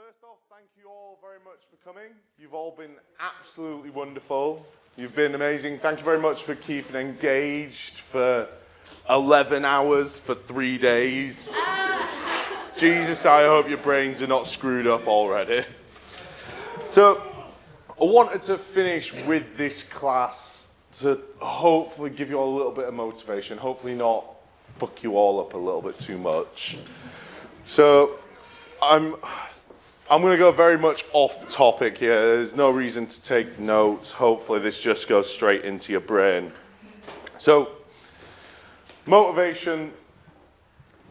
first off, thank you all very much for coming. You've all been absolutely wonderful. You've been amazing. Thank you very much for keeping engaged for 11 hours for 3 days. Jesus, I hope your brains are not screwed up already. So, I wanted to finish with this class to hopefully give you all a little bit of motivation, hopefully not fuck you all up a little bit too much. So, I'm going to go very much off topic here. There's no reason to take notes. Hopefully this just goes straight into your brain. So, motivation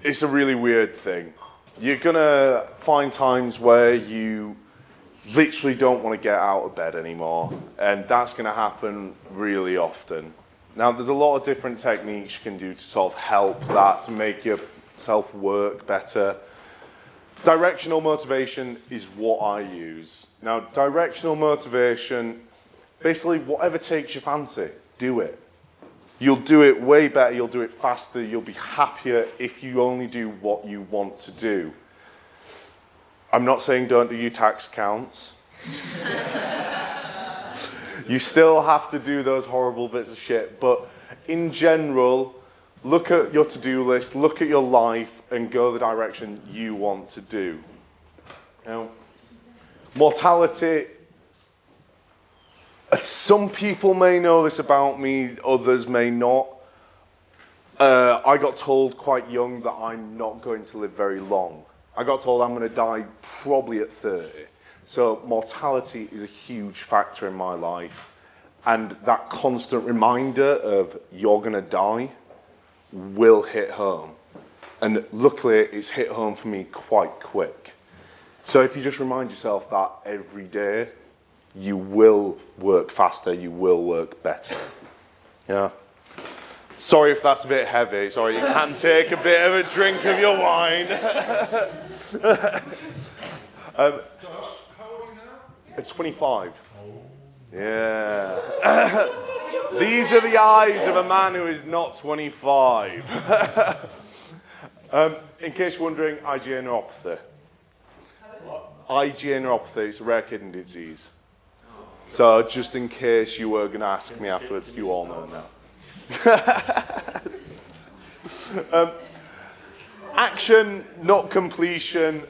is a really weird thing. You're going to find times where you literally don't want to get out of bed anymore, and that's going to happen really often. Now, there's a lot of different techniques you can do to sort of help that, to make yourself work better. Directional motivation is what I use. Now, directional motivation, basically whatever takes your fancy, do it. You'll do it way better, you'll do it faster, you'll be happier if you only do what you want to do. I'm not saying don't do your tax accounts. You still have to do those horrible bits of shit, but in general, look at your to-do list, look at your life, and go the direction you want to do. Now, mortality, some people may know this about me, others may not. I got told quite young that I'm not going to live very long. I got told I'm going to die probably at 30. So mortality is a huge factor in my life. And that constant reminder of you're going to die will hit home. And luckily, it's hit home for me quite quick. So if you just remind yourself that every day, you will work faster, you will work better. Yeah. Sorry if that's a bit heavy. Sorry, you can take a bit of a drink of your wine. Josh, how old are you now? It's 25. Yeah. These are the eyes of a man who is not 25. In case you're wondering, IgA nephropathy. IgA nephropathy is a rare kidney disease. So just in case you were going to ask me afterwards, you all know now. Action, not completion.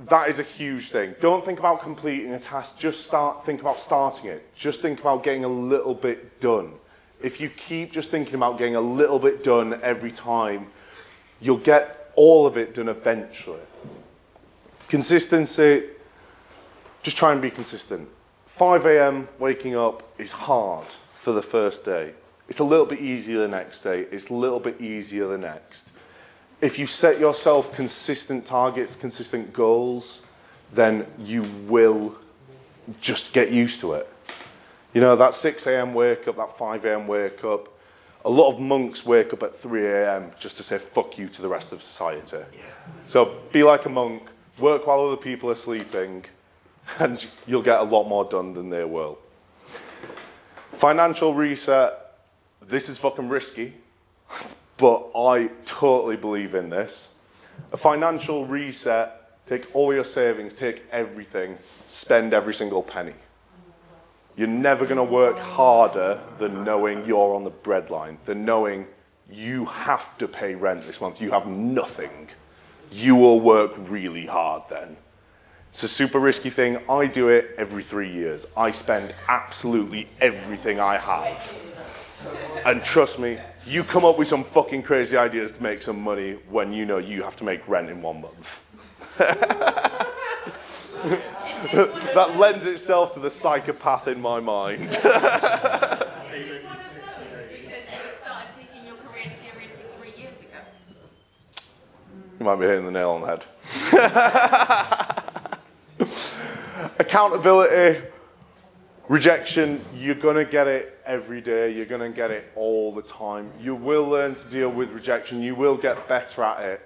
That is a huge thing. Don't think about completing a task, just think about starting it. Just think about getting a little bit done. If you keep just thinking about getting a little bit done every time, you'll get all of it done eventually. Consistency, just try and be consistent. 5 a.m. waking up is hard for the first day. It's a little bit easier the next day. It's a little bit easier the next. If you set yourself consistent targets, consistent goals, then you will just get used to it. You know, that 6 a.m. wake up, that 5 a.m. wake up, a lot of monks wake up at 3 a.m. just to say fuck you to the rest of society. Yeah. So be like a monk, work while other people are sleeping, and you'll get a lot more done than they will. Financial reset, this is fucking risky. But I totally believe in this. A financial reset, take all your savings, take everything, spend every single penny. You're never going to work harder than knowing you're on the breadline, than knowing you have to pay rent this month, you have nothing. You will work really hard then. It's a super risky thing. I do it every 3 years. I spend absolutely everything I have. And trust me, you come up with some fucking crazy ideas to make some money when you know you have to make rent in 1 month. That lends itself to the psychopath in my mind. Because you started taking your career seriously 3 years ago. You might be hitting the nail on the head. Accountability. Rejection, you're going to get it every day, you're going to get it all the time. You will learn to deal with rejection, you will get better at it.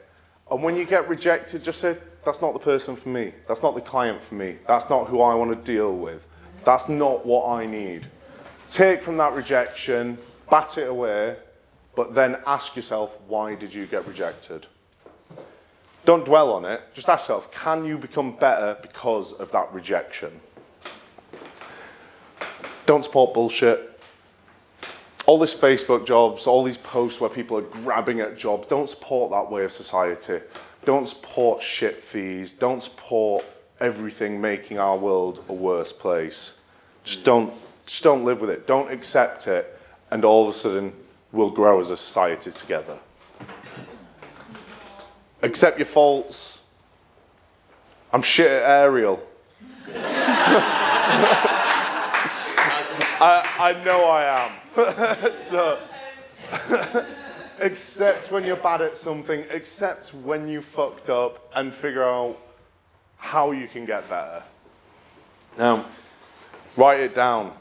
And when you get rejected, just say, that's not the person for me, that's not the client for me, that's not who I want to deal with, that's not what I need. Take from that rejection, bat it away, but then ask yourself, why did you get rejected? Don't dwell on it. Just ask yourself, can you become better because of that rejection? Don't support bullshit. All these Facebook jobs, all these posts where people are grabbing at jobs, don't support that way of society. Don't support shit fees. Don't support everything making our world a worse place. Just don't live with it. Don't accept it, and all of a sudden we'll grow as a society together. Accept your faults. I'm shit at aerial. I know I am. So, accept when you're bad at something, accept when you fucked up, and figure out how you can get better. Now, write it down.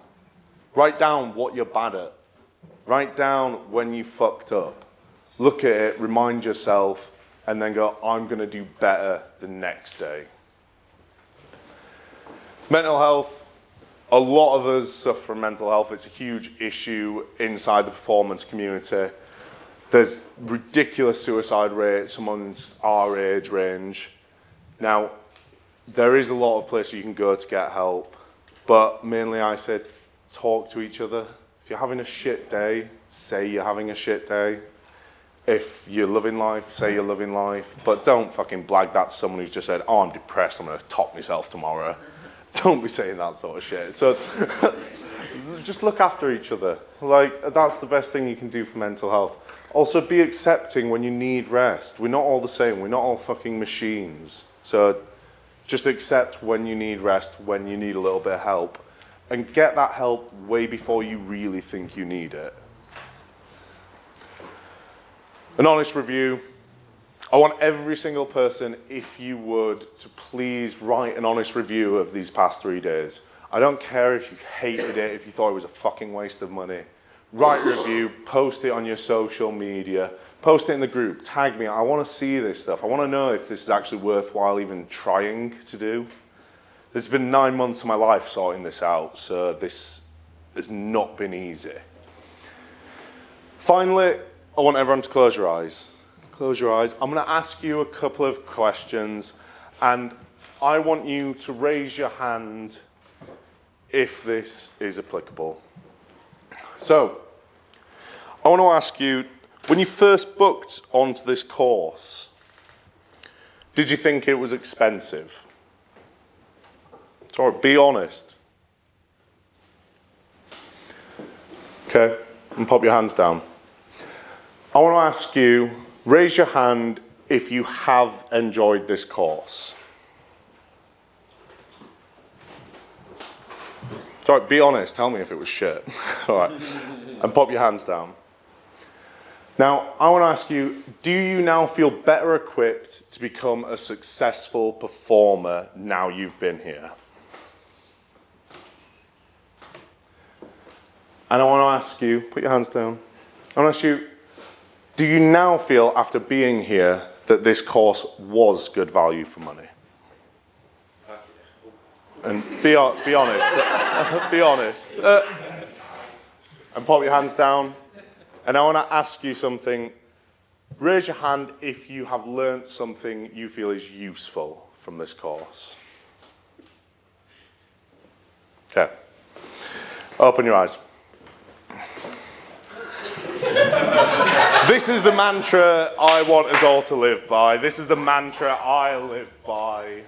Write down what you're bad at. Write down when you fucked up. Look at it, remind yourself, and then go, I'm going to do better the next day. Mental health. A lot of us suffer from mental health. It's a huge issue inside the performance community. There's ridiculous suicide rates amongst our age range. Now, there is a lot of places you can go to get help, but mainly I said, talk to each other. If you're having a shit day, say you're having a shit day. If you're loving life, say you're loving life, but don't fucking blag that to someone who's just said, oh, I'm depressed, I'm gonna top myself tomorrow. Don't be saying that sort of shit. So just look after each other. Like, that's the best thing you can do for mental health. Also, be accepting when you need rest. We're not all the same. We're not all fucking machines. So just accept when you need rest, when you need a little bit of help, and get that help way before you really think you need it. An honest review. I want every single person, if you would, to please write an honest review of these past 3 days. I don't care if you hated it, if you thought it was a fucking waste of money. Write a review, post it on your social media, post it in the group, tag me. I want to see this stuff. I want to know if this is actually worthwhile even trying to do. There's been 9 months of my life sorting this out, so this has not been easy. Finally, I want everyone to close your eyes. Close your eyes. I'm going to ask you a couple of questions, and I want you to raise your hand if this is applicable. So, I want to ask you, when you first booked onto this course, did you think it was expensive? Sorry, be honest. Okay, and pop your hands down. I want to ask you, raise your hand if you have enjoyed this course. Sorry, be honest, tell me if it was shit. All right, and pop your hands down. Now, I want to ask you, do you now feel better equipped to become a successful performer now you've been here? And I want to ask you, put your hands down. I want to ask you, do you now feel, after being here, that this course was good value for money? And be honest. Be honest. And pop your hands down. And I want to ask you something. Raise your hand if you have learnt something you feel is useful from this course. Okay. Open your eyes. This is the mantra I want us all to live by. This is the mantra I live by.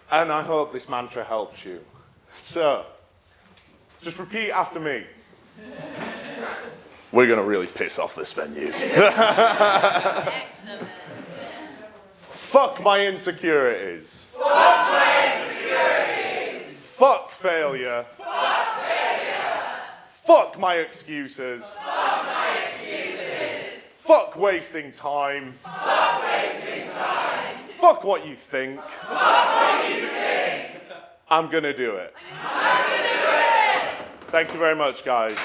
And I hope this mantra helps you. So, just repeat after me. We're going to really piss off this venue. Excellent. Fuck my insecurities. Fuck my insecurities. Fuck failure. Fuck failure. Fuck my excuses. Fuck my excuses. Fuck wasting time. Fuck wasting time. Fuck what you think. Fuck what you think. I'm going to do it. I'm gonna do it. Thank you very much, guys.